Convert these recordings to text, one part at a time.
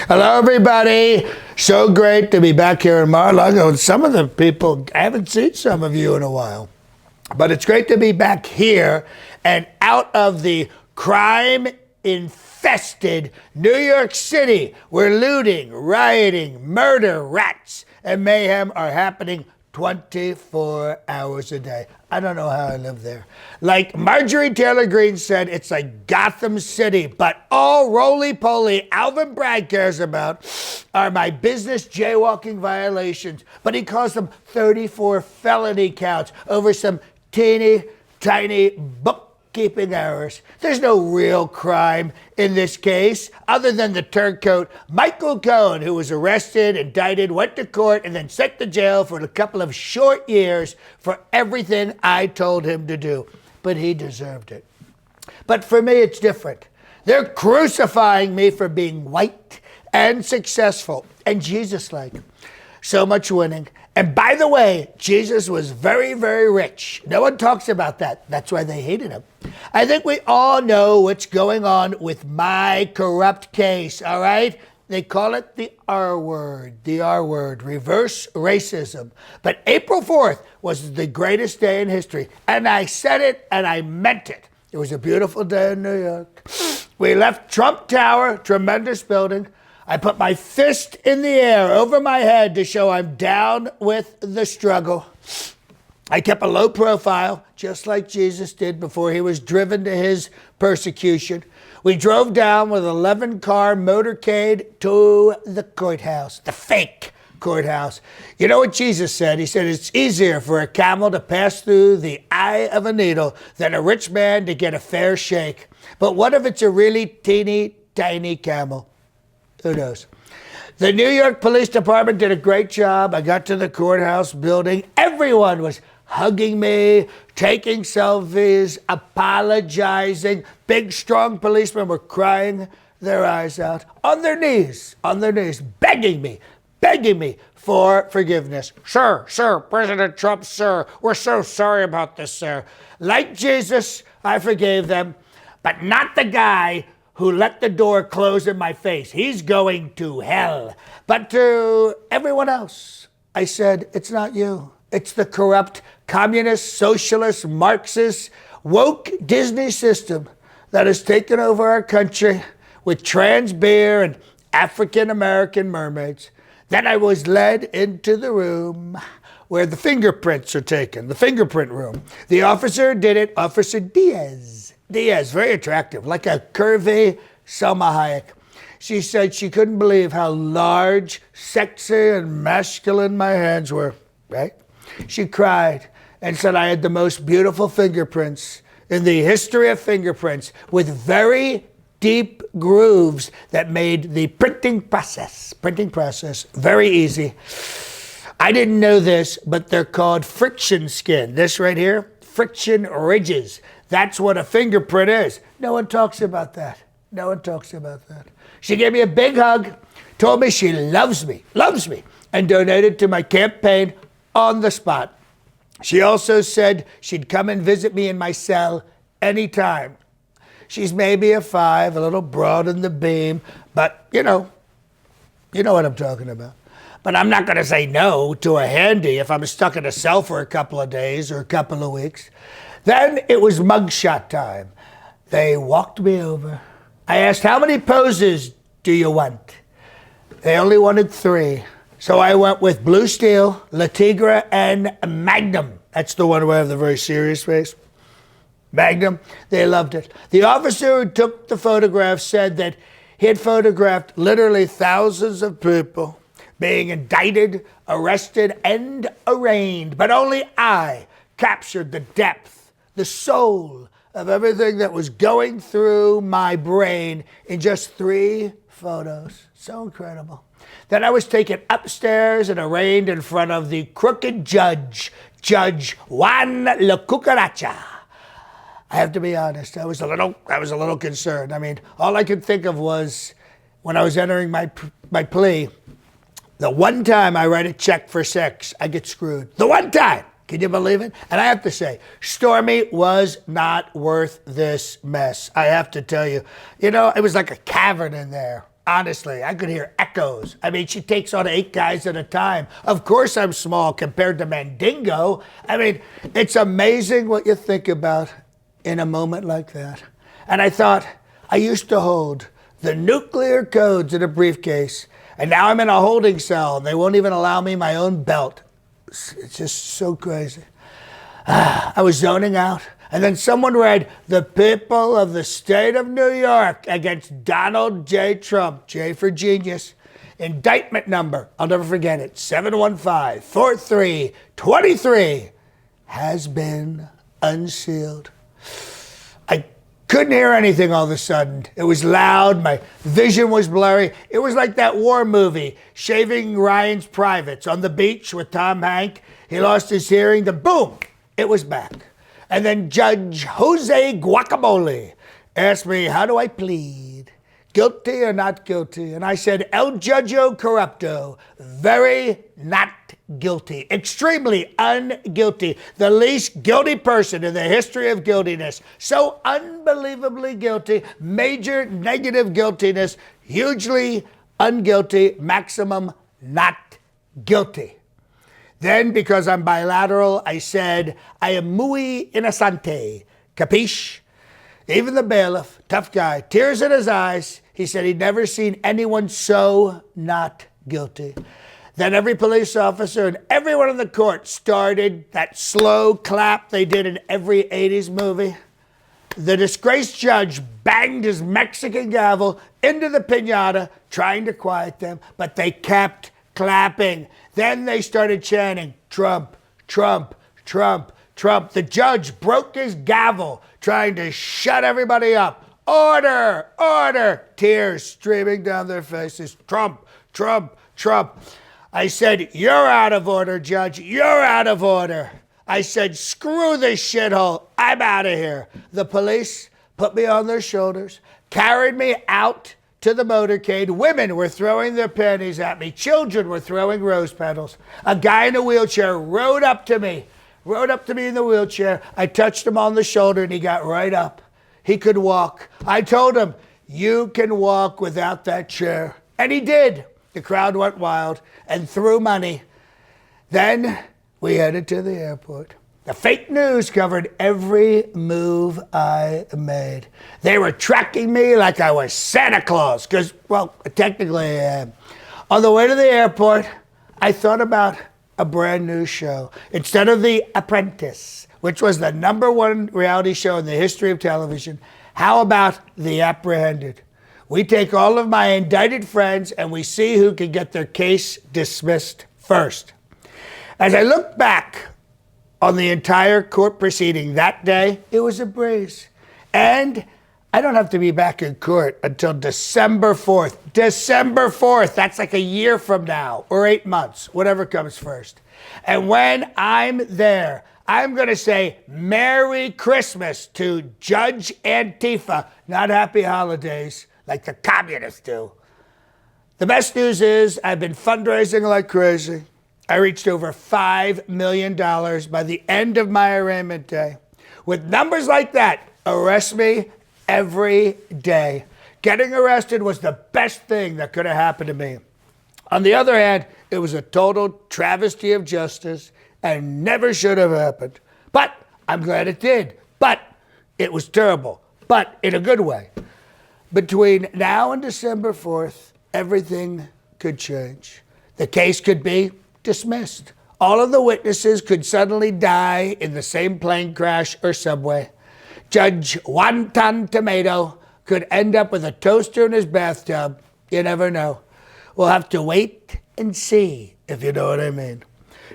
Hello, everybody. So great to be back here in Mar-a-Lago. And some of the people, I haven't seen some of you in a while. But it's great to be back here and out of the crime-infested New York City, where looting, rioting, murder, rats, and mayhem are happening 24 hours a day. I don't know how I live there. Like Marjorie Taylor Greene said, it's like Gotham City, but all roly-poly Alvin Bragg cares about are my business jaywalking violations. But he calls them 34 felony counts over some teeny tiny bookkeeping errors. There's no real crime in this case other than the turncoat Michael Cohen, who was arrested, indicted, went to court, and then sent to jail for a couple of short years for everything I told him to do. But he deserved it. But for me, it's different. They're crucifying me for being white and successful and Jesus-like. So much winning. And by the way, Jesus was very, very rich. No one talks about that. That's why they hated him. I think we all know what's going on with my corrupt case, all right? They call it the R word, reverse racism. But April 4th was the greatest day in history. And I said it and I meant it. It was a beautiful day in New York. We left Trump Tower, tremendous building. I put my fist in the air over my head to show I'm down with the struggle. I kept a low profile, just like Jesus did before he was driven to his persecution. We drove down with an 11-car motorcade to the courthouse, the fake courthouse. You know what Jesus said? He said, it's easier for a camel to pass through the eye of a needle than a rich man to get a fair shake. But what if it's a really teeny tiny camel? Who knows? The New York Police Department did a great job. I got to the courthouse building. Everyone was hugging me, taking selfies, apologizing. Big, strong policemen were crying their eyes out, on their knees, begging me for forgiveness. Sir, President Trump, sir, we're so sorry about this, sir. Like Jesus, I forgave them, but not the guy who let the door close in my face. He's going to hell. But to everyone else, I said, it's not you. It's the corrupt communist, socialist, Marxist, woke Disney system that has taken over our country with trans beer and African-American mermaids. Then I was led into the room where the fingerprints are taken, the fingerprint room. The officer did it, Officer Diaz, very attractive, like a curvy Selma Hayek. She said she couldn't believe how large, sexy, and masculine my hands were, right? She cried and said I had the most beautiful fingerprints in the history of fingerprints, with very deep grooves that made the printing process very easy. I didn't know this, but they're called friction skin. This right here, friction ridges. That's what a fingerprint is. No one talks about that. She gave me a big hug, told me she loves me, and donated to my campaign on the spot. She also said she'd come and visit me in my cell anytime. She's maybe a 5, a little broad in the beam, but you know what I'm talking about. But I'm not going to say no to a handy if I'm stuck in a cell for a couple of days or a couple of weeks. Then it was mugshot time. They walked me over. I asked, how many poses do you want? They only wanted 3. So I went with Blue Steel, La Tigre, and Magnum. That's the one where I have the very serious face. Magnum, they loved it. The officer who took the photograph said that he had photographed literally thousands of people being indicted, arrested, and arraigned. But only I captured the depth, the soul of everything that was going through my brain in just 3 photos. So incredible. Then I was taken upstairs and arraigned in front of the crooked judge, Judge Juan La Cucaracha. I have to be honest, I was a little concerned. I mean, all I could think of was when I was entering my plea, the one time I write a check for sex, I get screwed. The one time. Can you believe it? And I have to say, Stormy was not worth this mess. I have to tell you. You know, it was like a cavern in there. Honestly, I could hear echoes. I mean, she takes on 8 guys at a time. Of course I'm small compared to Mandingo. I mean, it's amazing what you think about in a moment like that. And I thought, I used to hold the nuclear codes in a briefcase, and now I'm in a holding cell, and they won't even allow me my own belt. It's just so crazy. I was zoning out. And then someone read, the people of the state of New York against Donald J. Trump, J for genius. Indictment number, I'll never forget it, 715-4323, has been unsealed. I couldn't hear anything all of a sudden. It was loud, my vision was blurry. It was like that war movie, Shaving Ryan's Privates, on the beach with Tom Hanks. He lost his hearing, then boom, it was back. And then Judge Jose Guacamole asked me, how do I plead? Guilty or not guilty? And I said, El Judgeo Corrupto, very not guilty, extremely unguilty, the least guilty person in the history of guiltiness. So unbelievably guilty, major negative guiltiness, hugely unguilty, maximum not guilty. Then, because I'm bilateral, I said, I am muy innocente. Capiche? Even the bailiff, tough guy, tears in his eyes. He said he'd never seen anyone so not guilty. Then every police officer and everyone in the court started that slow clap they did in every 80s movie. The disgraced judge banged his Mexican gavel into the piñata, trying to quiet them, but they kept clapping. Then they started chanting, Trump, Trump, Trump, Trump. The judge broke his gavel, trying to shut everybody up. Order, order. Tears streaming down their faces. Trump, Trump, Trump. I said, you're out of order, Judge. You're out of order. I said, screw this shithole. I'm out of here. The police put me on their shoulders, carried me out to the motorcade. Women were throwing their panties at me. Children were throwing rose petals. A guy in a wheelchair rode up to me in the wheelchair. I touched him on the shoulder and he got right up. He could walk. I told him, you can walk without that chair. And he did. The crowd went wild and threw money. Then we headed to the airport. The fake news covered every move I made. They were tracking me like I was Santa Claus, because, well, technically I am. On the way to the airport, I thought about a brand new show. Instead of The Apprentice, which was the #1 reality show in the history of television, how about The Apprehended? We take all of my indicted friends and we see who can get their case dismissed first. As I look back on the entire court proceeding that day, it was a breeze. And I don't have to be back in court until December 4th. December 4th, that's like a year from now, or 8 months, whatever comes first. And when I'm there, I'm going to say Merry Christmas to Judge Antifa, not Happy Holidays, like the communists do. The best news is I've been fundraising like crazy. I reached over $5 million by the end of my arraignment day. With numbers like that, arrest me every day. Getting arrested was the best thing that could have happened to me. On the other hand, it was a total travesty of justice and never should have happened. But I'm glad it did. But it was terrible, but in a good way. Between now and December 4th, everything could change. The case could be dismissed. All of the witnesses could suddenly die in the same plane crash or subway. Judge Wonton Tomato could end up with a toaster in his bathtub. You never know. We'll have to wait and see, if you know what I mean.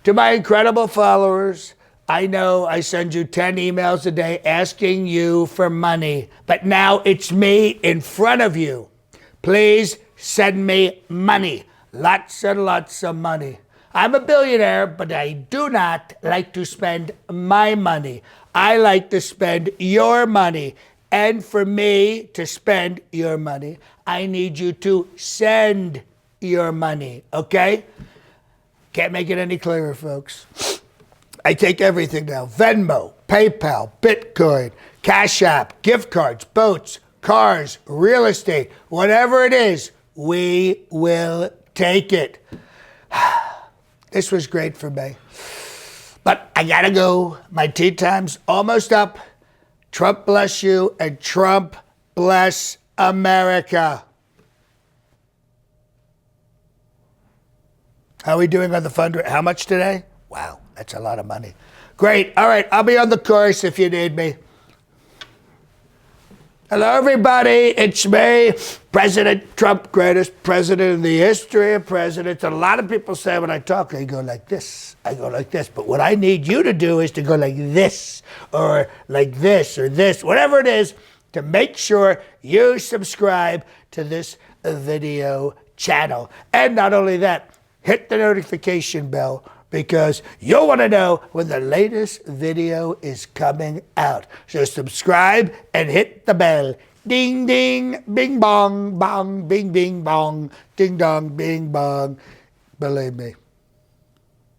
To my incredible followers, I know I send you 10 emails a day asking you for money, but now it's me in front of you. Please send me money. Lots and lots of money. I'm a billionaire, but I do not like to spend my money. I like to spend your money. And for me to spend your money, I need you to send your money, okay? Can't make it any clearer, folks. I take everything now. Venmo, PayPal, Bitcoin, Cash App, gift cards, boats, cars, real estate, whatever it is, we will take it. This was great for me. But I gotta go. My tea time's almost up. Trump bless you, and Trump bless America. How are we doing on the fundraiser? How much today? Wow, that's a lot of money. Great. All right, I'll be on the course if you need me. Hello, everybody. It's me, President Trump, greatest president in the history of presidents. A lot of people say when I talk, I go like this. I go like this. But what I need you to do is to go like this, or like this, or this, whatever it is, to make sure you subscribe to this video channel. And not only that, hit the notification bell, because you'll want to know when the latest video is coming out. So subscribe and hit the bell. Ding, ding, bing, bong, bong, bing, bing, bong, ding, dong, bing, bong. Believe me.